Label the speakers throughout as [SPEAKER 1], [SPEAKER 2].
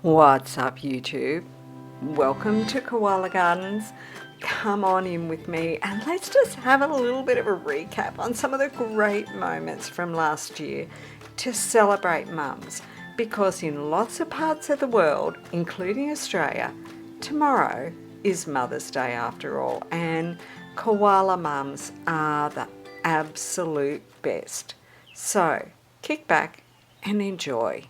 [SPEAKER 1] What's up, YouTube? Welcome to Koala Gardens. Come on in with me and let's just have a little bit of a recap on some of the great moments from last year to celebrate mums, because in lots of parts of the world, including Australia, tomorrow is Mother's Day after all, and koala mums are the absolute best. So kick back and enjoy.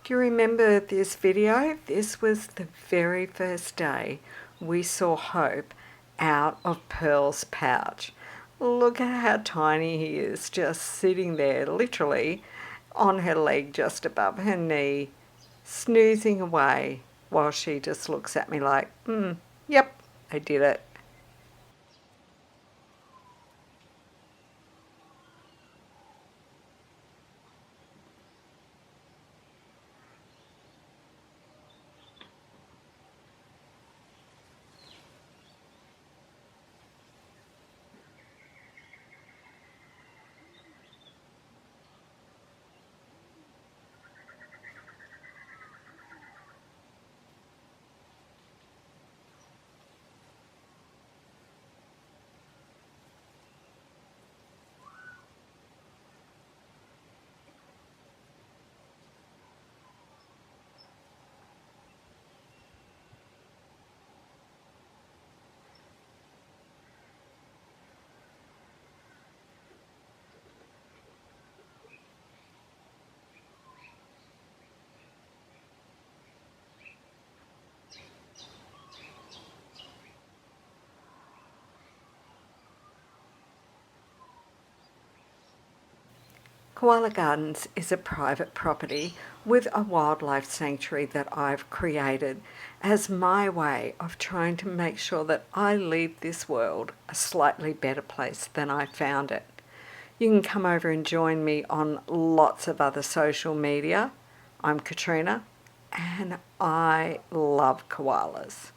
[SPEAKER 1] Do you remember this video? This was the very first day we saw Hope out of Pearl's pouch. Look at how tiny he is, just sitting there literally on her leg just above her knee, snoozing away while she just looks at me like, yep, I did it. Koala Gardens is a private property with a wildlife sanctuary that I've created as my way of trying to make sure that I leave this world a slightly better place than I found it. You can come over and join me on lots of other social media. I'm Katrina and I love koalas.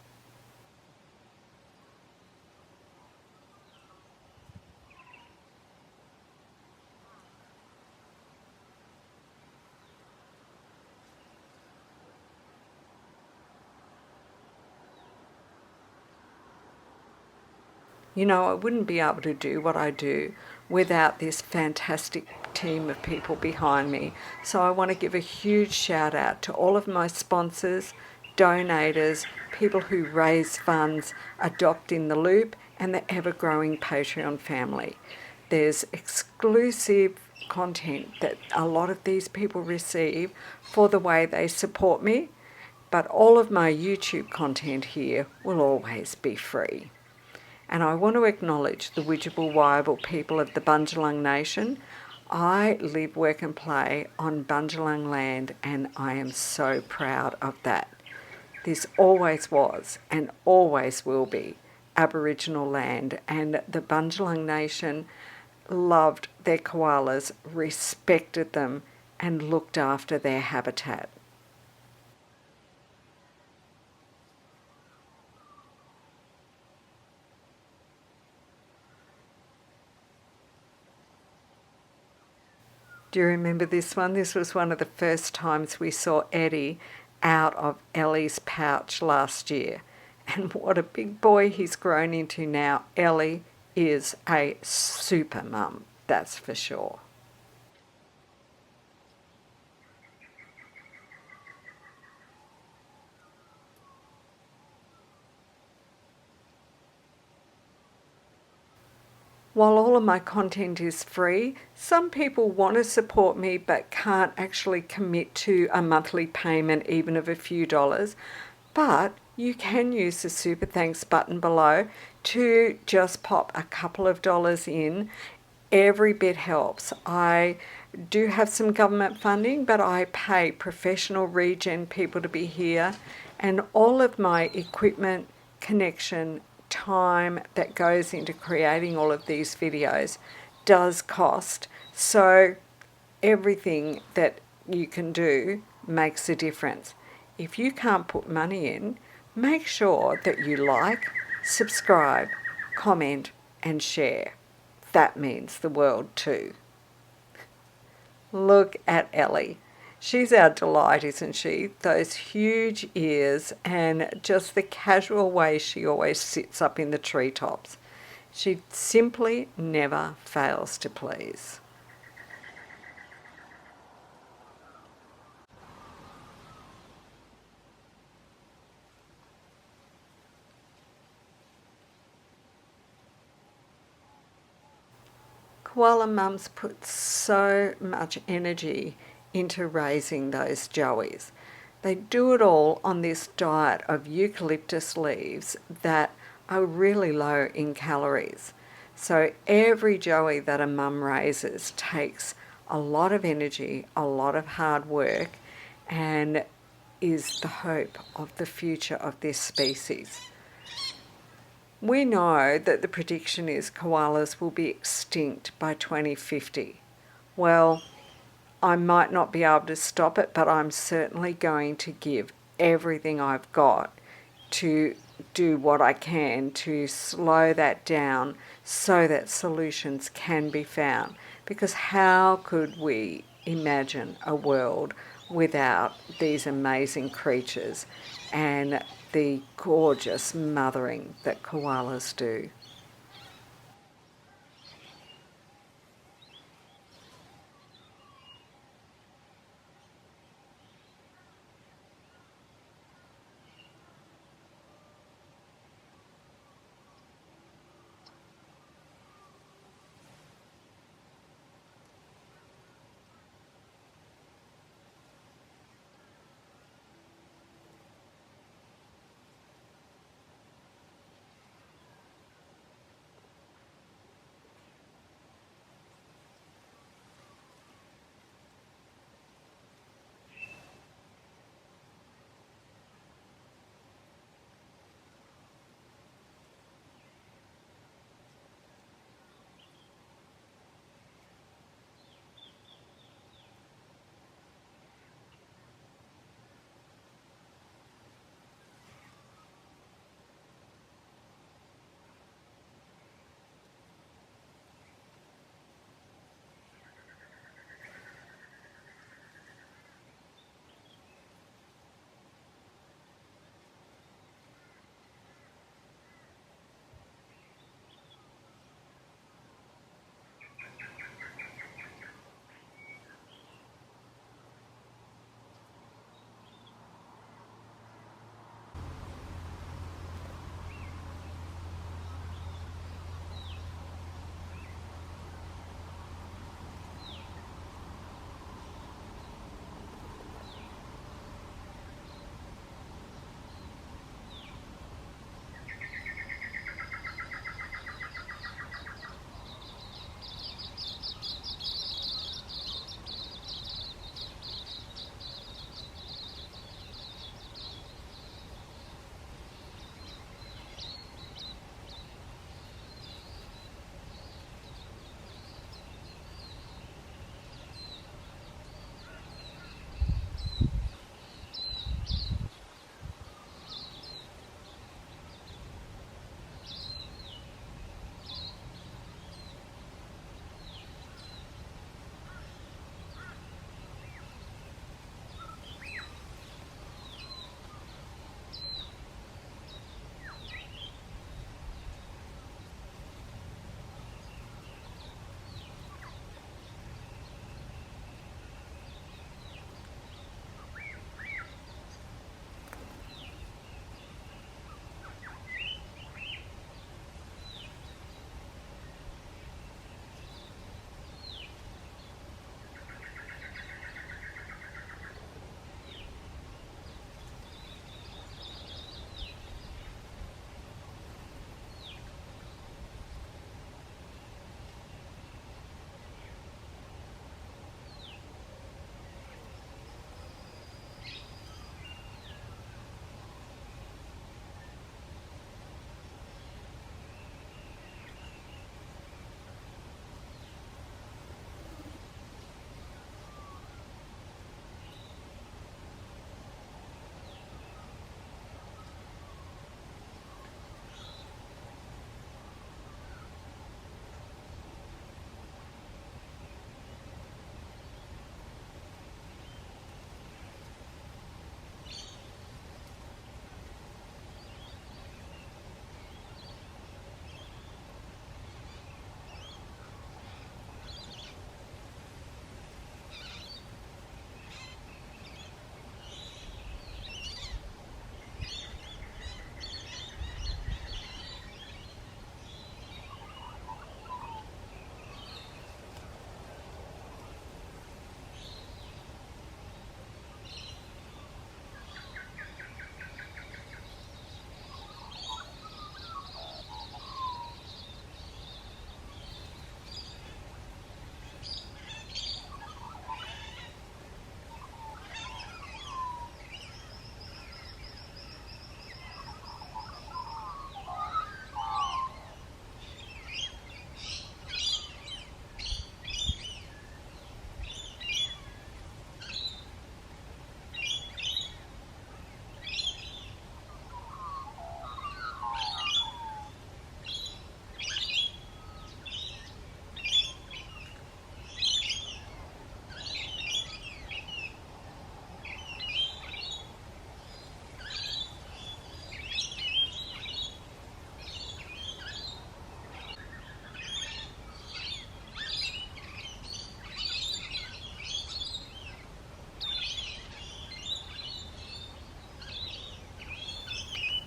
[SPEAKER 1] You know, I wouldn't be able to do what I do without this fantastic team of people behind me. So I want to give a huge shout out to all of my sponsors, donators, people who raise funds, Adopt in the Loop, and the ever-growing Patreon family. There's exclusive content that a lot of these people receive for the way they support me, but all of my YouTube content here will always be free. And I want to acknowledge the Widjabul Wyable people of the Bundjalung Nation. I live, work and play on Bundjalung land and I am so proud of that. This always was and always will be Aboriginal land, and the Bundjalung Nation loved their koalas, respected them and looked after their habitat. Do you remember this one? This was one of the first times we saw Eddie out of Ellie's pouch last year. And what a big boy he's grown into now. Ellie is a super mum, that's for sure. While all of my content is free, some people want to support me but can't actually commit to a monthly payment even of a few dollars. But you can use the super thanks button below to just pop a couple of dollars in. Every bit helps. I do have some government funding, but I pay professional regen people to be here, and all of my equipment, connection, time that goes into creating all of these videos does cost. So everything that you can do makes a difference. If you can't put money in, make sure that you like, subscribe, comment and share. That means the world too. Look at Ellie. She's our delight, isn't she? Those huge ears and just the casual way she always sits up in the treetops. She simply never fails to please. Koala mums put so much energy into raising those joeys. They do it all on this diet of eucalyptus leaves that are really low in calories. So every joey that a mum raises takes a lot of energy, a lot of hard work, and is the hope of the future of this species. We know that the prediction is koalas will be extinct by 2050. Well, I might not be able to stop it, but I'm certainly going to give everything I've got to do what I can to slow that down so that solutions can be found. Because how could we imagine a world without these amazing creatures and the gorgeous mothering that koalas do?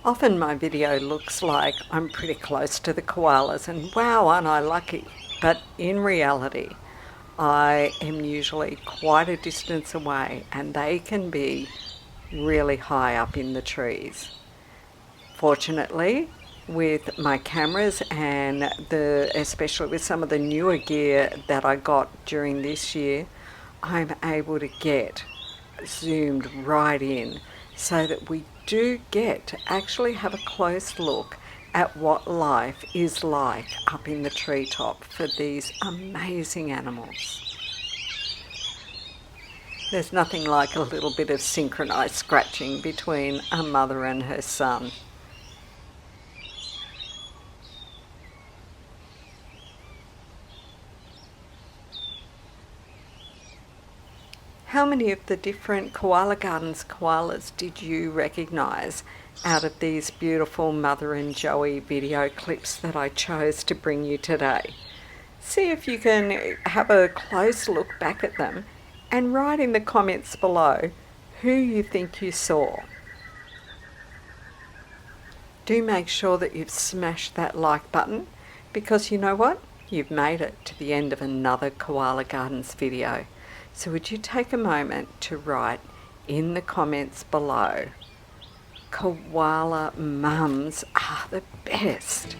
[SPEAKER 1] Often my video looks like I'm pretty close to the koalas and wow, aren't I lucky? But in reality, I am usually quite a distance away and they can be really high up in the trees. Fortunately, with my cameras and especially with some of the newer gear that I got during this year, I'm able to get zoomed right in so that we do get to actually have a close look at what life is like up in the treetop for these amazing animals. There's nothing like a little bit of synchronized scratching between a mother and her son. How many of the different Koala Gardens koalas did you recognise out of these beautiful Mother and Joey video clips that I chose to bring you today? See if you can have a close look back at them and write in the comments below who you think you saw. Do make sure that you've smashed that like button because you know what? You've made it to the end of another Koala Gardens video. So would you take a moment to write in the comments below, koala mums are the best.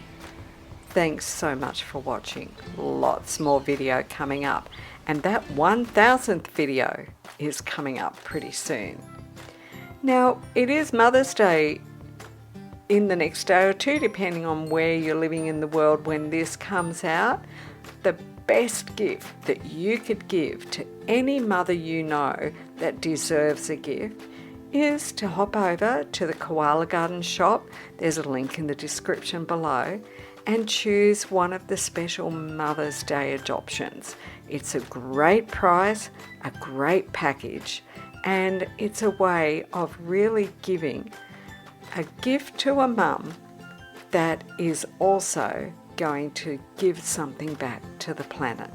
[SPEAKER 1] Thanks so much for watching. Lots more video coming up. And that 1000th video is coming up pretty soon. Now, it is Mother's Day in the next day or two, depending on where you're living in the world when this comes out. The best gift that you could give to any mother you know that deserves a gift is to hop over to the Koala Garden shop. There's a link in the description below and choose one of the special Mother's Day adoptions. It's a great price, a great package, and it's a way of really giving a gift to a mum that is also going to give something back to the planet.